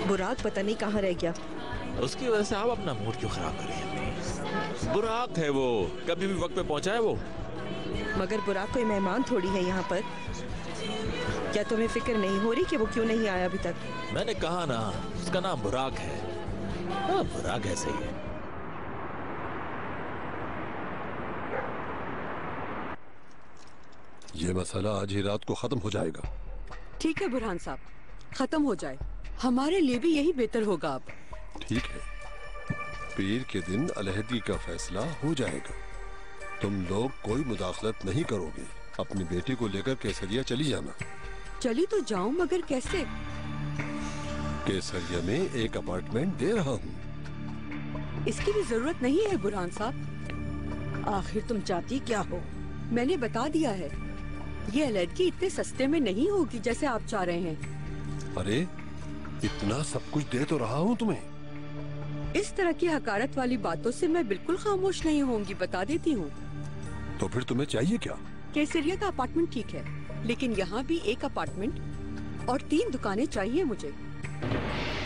बुराक पता नहीं कहाँ रह गया। उसकी वजह से आप अपना मूड क्यों खराब कर रही हैं? बुराक है वो, कभी भी वक्त पे पहुंचा है वो। मगर बुराक कोई मेहमान थोड़ी है यहाँ पर। क्या तुम्हें फिक्र नहीं हो रही कि वो क्यों नहीं आया अभी तक? मैंने कहा ना, उसका नाम बुराक है। हाँ, बुराक ऐसे ही है। ये मसला आज ही रात को खत्म हो जाएगा। ठीक है बुरहान साहब, खत्म हो जाए, हमारे लिए भी यही बेहतर होगा। अब ठीक है, पीर के दिन अलहदगी का फैसला हो जाएगा। तुम लोग कोई मुदाखलत नहीं करोगे। अपनी बेटी को लेकर केसरिया चली जाना। चली तो जाऊं, मगर कैसे? केसरिया में एक अपार्टमेंट दे रहा हूँ। इसकी भी जरूरत नहीं है बुरहान साहब। आखिर तुम चाहती क्या हो? मैंने बता दिया है, ये अलहदगी इतने सस्ते में नहीं होगी जैसे आप चाह रहे हैं। अरे इतना सब कुछ दे तो रहा हूँ तुम्हें। इस तरह की हकारत वाली बातों से मैं बिल्कुल खामोश नहीं होंगी, बता देती हूँ। तो फिर तुम्हें चाहिए क्या? केसरिया का अपार्टमेंट ठीक है, लेकिन यहाँ भी एक अपार्टमेंट और 3 दुकानें चाहिए मुझे।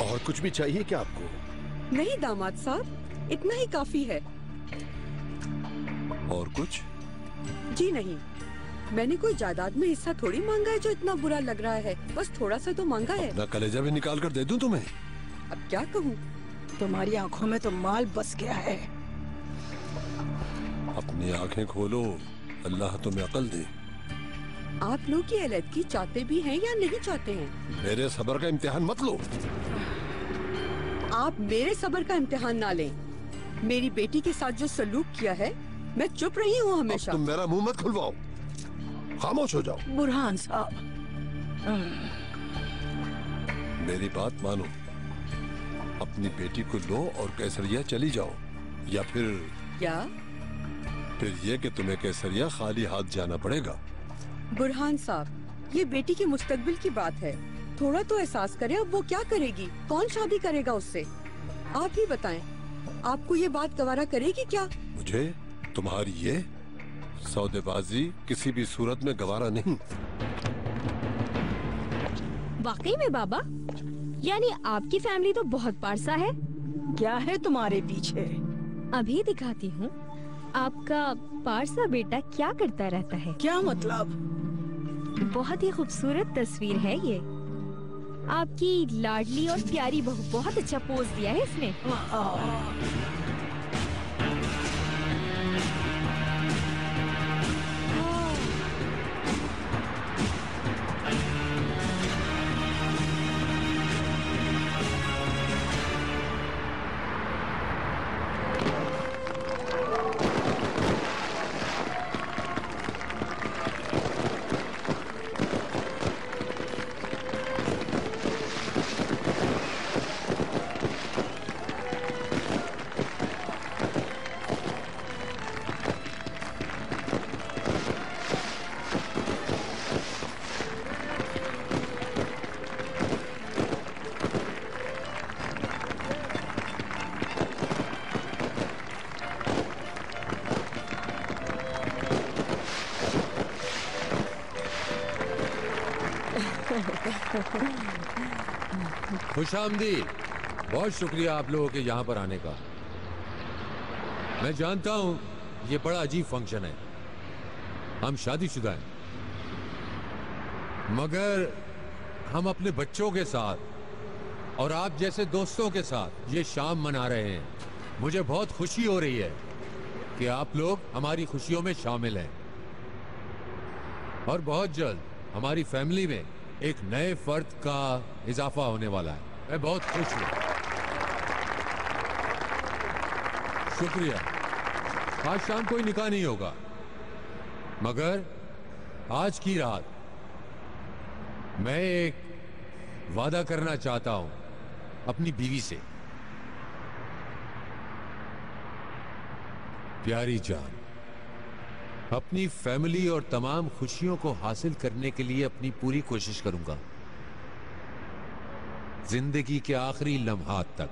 और कुछ भी चाहिए क्या आपको? नहीं दामाद साहब, इतना ही काफी है। और कुछ? जी नहीं, मैंने कोई जायदाद में हिस्सा थोड़ी मांगा है जो इतना बुरा लग रहा है। बस थोड़ा सा तो मांगा है। अपना कलेजा भी निकाल कर दे दूं तुम्हें? अब क्या कहूँ? तुम्हारी आंखों में तो माल बस गया है। अपनी आंखें खोलो, अल्लाह तुम्हें अकल दे। आप लोग ये अलहदगी चाहते भी हैं या नहीं चाहते हैं? मेरे सब्र का इम्तिहान मत लो। आप मेरे सब्र का इम्तिहान ना लें। मेरी बेटी के साथ जो सलूक किया है, मैं चुप रही हूँ हमेशा। तुम मेरा मुंह मत खुलवाओ, खामोश हो जाओ। बुरहान साहब, मेरी बात मानो, अपनी बेटी को लो और केसरिया चली जाओ। या फिर क्या? फिर ये कि तुम्हें केसरिया खाली हाथ जाना पड़ेगा। बुरहान साहब, ये बेटी के मुस्तकबिल की बात है, थोड़ा तो एहसास करें। अब वो क्या करेगी? कौन शादी करेगा उससे? आप ही बताएं, आपको ये बात गवारा करेगी क्या? मुझे तुम्हारी ये सौदेबाजी किसी भी सूरत में गवारा नहीं। वाकई में बाबा, यानी आपकी फैमिली तो बहुत पारसा है। क्या है तुम्हारे पीछे? अभी दिखाती हूँ आपका पारसा बेटा क्या करता रहता है। क्या मतलब? बहुत ही खूबसूरत तस्वीर है ये। आपकी लाडली और प्यारी बहू, बहुत अच्छा पोज दिया है इसने। खुशामदीद, बहुत शुक्रिया आप लोगों के यहाँ पर आने का। मैं जानता हूँ ये बड़ा अजीब फंक्शन है, हम शादीशुदा हैं, मगर हम अपने बच्चों के साथ और आप जैसे दोस्तों के साथ ये शाम मना रहे हैं। मुझे बहुत खुशी हो रही है कि आप लोग हमारी खुशियों में शामिल हैं और बहुत जल्द हमारी फैमिली में एक नए फर्द का इजाफा होने वाला है। मैं बहुत खुश हूँ। शुक्रिया। आज शाम कोई निकाह नहीं होगा, मगर आज की रात मैं एक वादा करना चाहता हूं अपनी बीवी से। प्यारी जान, अपनी फैमिली और तमाम खुशियों को हासिल करने के लिए अपनी पूरी कोशिश करूंगा। जिंदगी के आखिरी लम्हात तक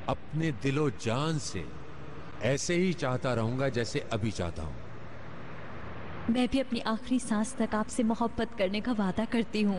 अपने दिलो जान से ऐसे ही चाहता रहूंगा जैसे अभी चाहता हूं। मैं भी अपनी आखिरी सांस तक आपसे मोहब्बत करने का वादा करती हूँ।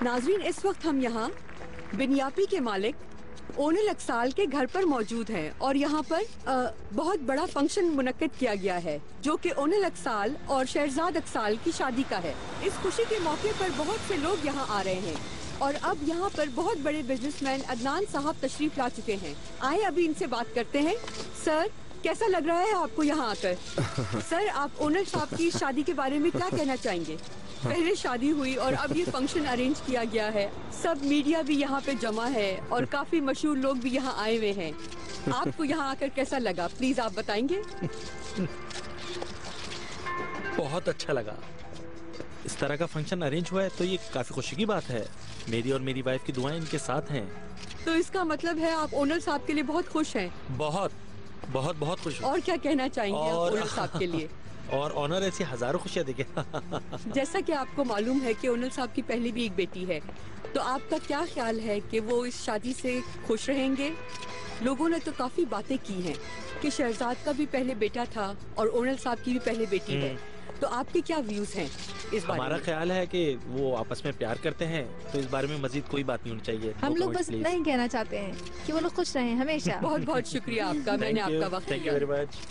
नाजरीन, इस वक्त हम यहाँ बिनियापी के मालिक ओनल अक्साल के घर पर मौजूद हैं और यहाँ पर बहुत बड़ा फंक्शन मुनक्किद किया गया है जो कि ओनल अक्साल और शहरजाद अक्साल की शादी का है। इस खुशी के मौके पर बहुत से लोग यहाँ आ रहे हैं और अब यहाँ पर बहुत बड़े बिजनेसमैन अदनान साहब तशरीफ ला चुके हैं। आए अभी इनसे बात करते हैं। सर, कैसा लग रहा है आपको यहाँ आकर? सर, आप ओनल साहब की शादी के बारे में क्या कहना चाहेंगे? पहले शादी हुई और अब ये फंक्शन अरेंज किया गया है, सब मीडिया भी यहाँ पे जमा है और काफी मशहूर लोग भी यहाँ आए हुए हैं। आपको यहाँ आकर कैसा लगा, प्लीज आप बताएंगे? बहुत अच्छा लगा। इस तरह का फंक्शन अरेंज हुआ है तो ये काफी खुशी की बात है। मेरी और मेरी वाइफ की दुआएं इनके साथ हैं। तो इसका मतलब है आप ओनल साहब के लिए बहुत खुश हैं? बहुत बहुत बहुत खुश हूँ। और क्या कहना चाहेंगे आप ओनल साहब के लिए? और ऑनर ऐसी हजारों खुशियाँ देखे। जैसा कि आपको मालूम है कि ओनल साहब की पहले भी एक बेटी है, तो आपका क्या ख्याल है कि वो इस शादी से खुश रहेंगे? लोगों ने तो काफी बातें की हैं कि शहजाद का भी पहले बेटा था और ओनल साहब की भी पहले बेटी है, तो आपके क्या व्यूज हैं इस बारे में? हमारा ख्याल है कि वो आपस में प्यार करते हैं, तो इस बारे में मजीद कोई बात नहीं होनी चाहिए। हम लोग बस इतना ही कहना चाहते हैं कि वो लोग खुश रहें हमेशा। बहुत बहुत शुक्रिया आपका, मैंने आपका वक्त thank you very much.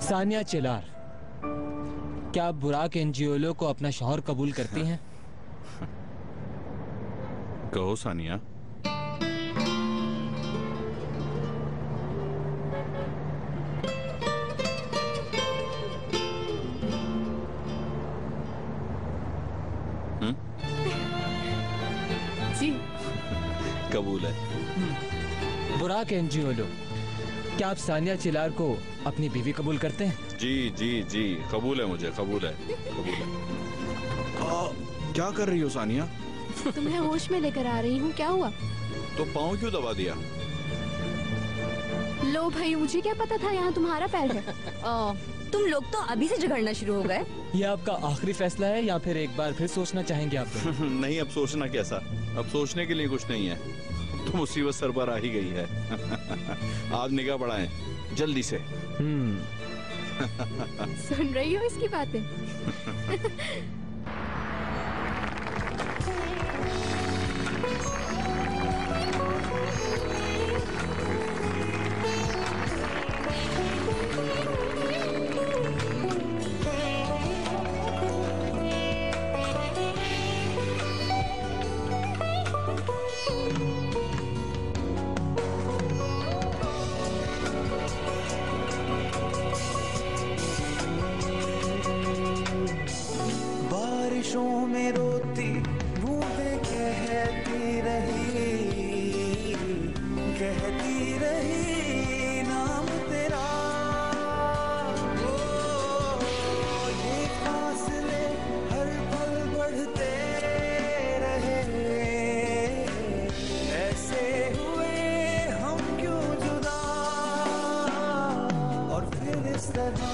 Sania Chilar, क्या आप बुराक एनजीओलो को अपना शौहर कबूल करती हैं? कहो सानिया। जी कबूल है। बुराक एनजीओलो, क्या आप सानिया चिलार को अपनी बीवी कबूल करते हैं? जी जी जी, कबूल है, मुझे कबूल है, कबूल है। क्या कर रही हो सानिया? तुम्हें होश में लेकर आ रही हूँ, क्या हुआ? तो पाँव क्यों दबा दिया? लो भाई, मुझे क्या पता था यहाँ तुम्हारा पैर है। तुम लोग तो अभी से झगड़ना शुरू हो गए। ये आपका आखिरी फैसला है या फिर एक बार फिर सोचना चाहेंगे आप? नहीं, अब सोचना कैसा, अब सोचने के लिए कुछ नहीं है, तो मुसीबत सर पर आ ही गई है। आप निगाह बढ़ाएं जल्दी से। सुन रही हो इसकी बातें? बारिशों में रोती बूंदें कहती रही नाम तेरा। ओ ये फासले हर पल बढ़ते रहे, ऐसे हुए हम क्यों जुदा, और फिर इस तरह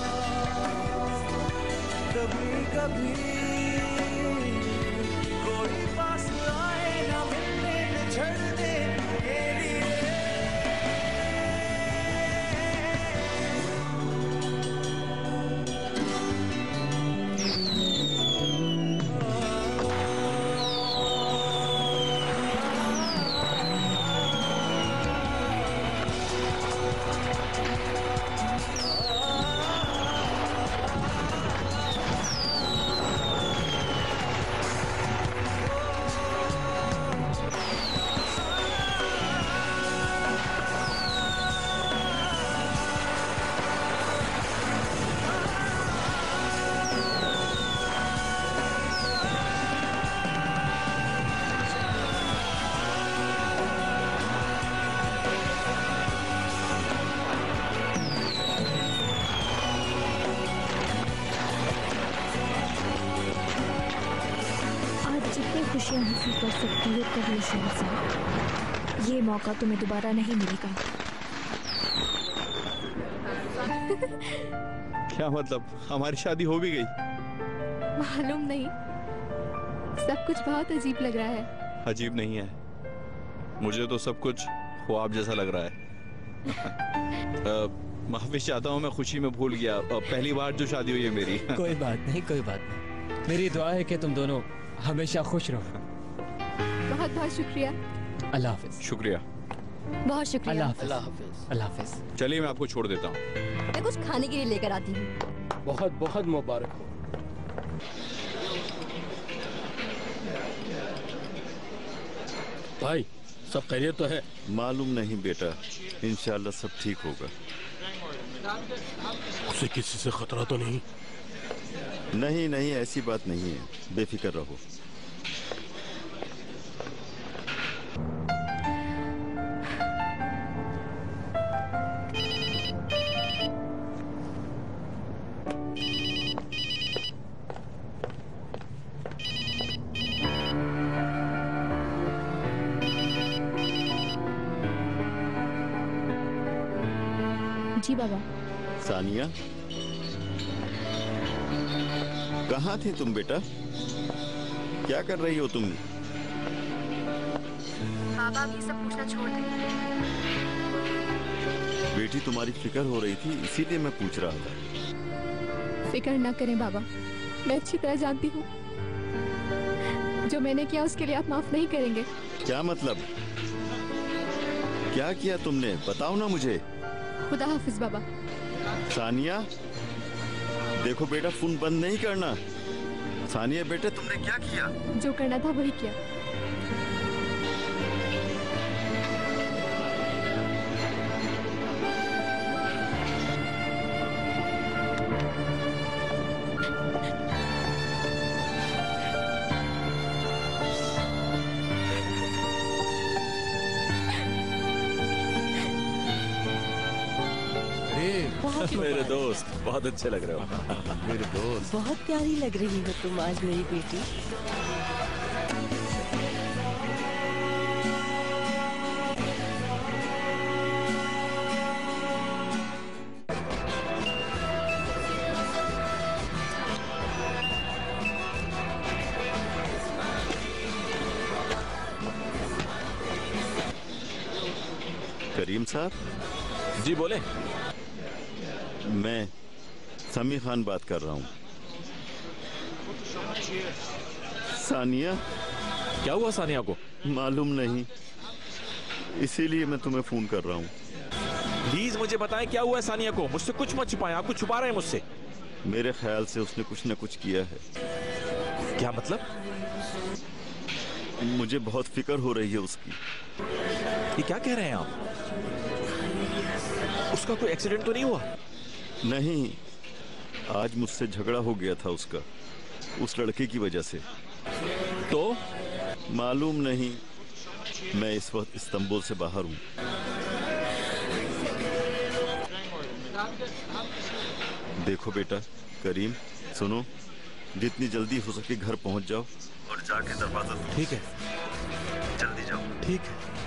कभी कभी कोई पास आए ना मिलने न छड़ने के लिए। खुशियाँ हासिल कर सकती हो कभी से, ये मौका तुम्हें दोबारा नहीं मिलेगा। क्या मतलब, हमारी शादी हो भी गई? मालूम नहीं, सब कुछ बहुत अजीब लग रहा है। अजीब नहीं है, मुझे तो सब कुछ ख्वाब जैसा लग रहा है। माफी चाहता हूँ, मैं खुशी में भूल गया, पहली बार जो शादी हुई है मेरी। कोई बात नहीं, कोई बात नहीं। मेरी दुआ है कि तुम दोनों हमेशा खुश रहो। बहुत बहुत शुक्रिया। अल्लाह हाफिज। शुक्रिया। बहुत शुक्रिया। अल्लाह हाफिज। अल्लाह हाफिज। चलिए मैं आपको छोड़ देता हूँ। मैं कुछ खाने के लिए लेकर आती हूँ। बहुत बहुत मुबारक हो। भाई सब खैरियत तो है? मालूम नहीं बेटा, इंशाल्लाह सब ठीक होगा। उसे किसी से खतरा तो नहीं? नहीं नहीं, ऐसी बात नहीं है, बेफिक्र रहो। जी बाबा। सानिया, कहाँ थी तुम बेटा? क्या कर रही हो तुम? बाबा ये सब पूछना छोड़ दें। बेटी तुम्हारी फिक्र हो रही थी, इसीलिए मैं पूछ रहा था। फिक्र ना करें बाबा, मैं अच्छी तरह जानती हूँ जो मैंने किया उसके लिए आप माफ नहीं करेंगे। क्या मतलब? क्या किया तुमने, बताओ ना मुझे। खुदा हाफिज बाबा। सानिया, देखो बेटा, फोन बंद नहीं करना। सानिया बेटे, तुमने क्या किया? जो करना था वही किया। मेरे दोस्त बहुत अच्छे लग रहे हो। मेरे दोस्त बहुत प्यारी लग रही हो तुम आज मेरी बेटी। करीम साहब। जी बोले। मैं समी खान बात कर रहा हूँ। सानिया। क्या हुआ सानिया को? मालूम नहीं, इसीलिए मैं तुम्हें फोन कर रहा हूँ। प्लीज मुझे बताएं क्या हुआ है सानिया को। मुझसे कुछ मत छुपाएं, आप कुछ छुपा रहे हैं मुझसे। मेरे ख्याल से उसने कुछ न कुछ किया है। क्या मतलब? मुझे बहुत फिक्र हो रही है उसकी। ये क्या कह रहे हैं आप? उसका कोई एक्सीडेंट तो नहीं हुआ? नहीं, आज मुझसे झगड़ा हो गया था उसका, उस लड़के की वजह से। तो मालूम नहीं, मैं इस वक्त इस्तांबुल से बाहर हूँ। देखो बेटा, करीम सुनो, जितनी जल्दी हो सके घर पहुंच जाओ और जाके दरवाजा। ठीक है, जल्दी जाओ। ठीक है।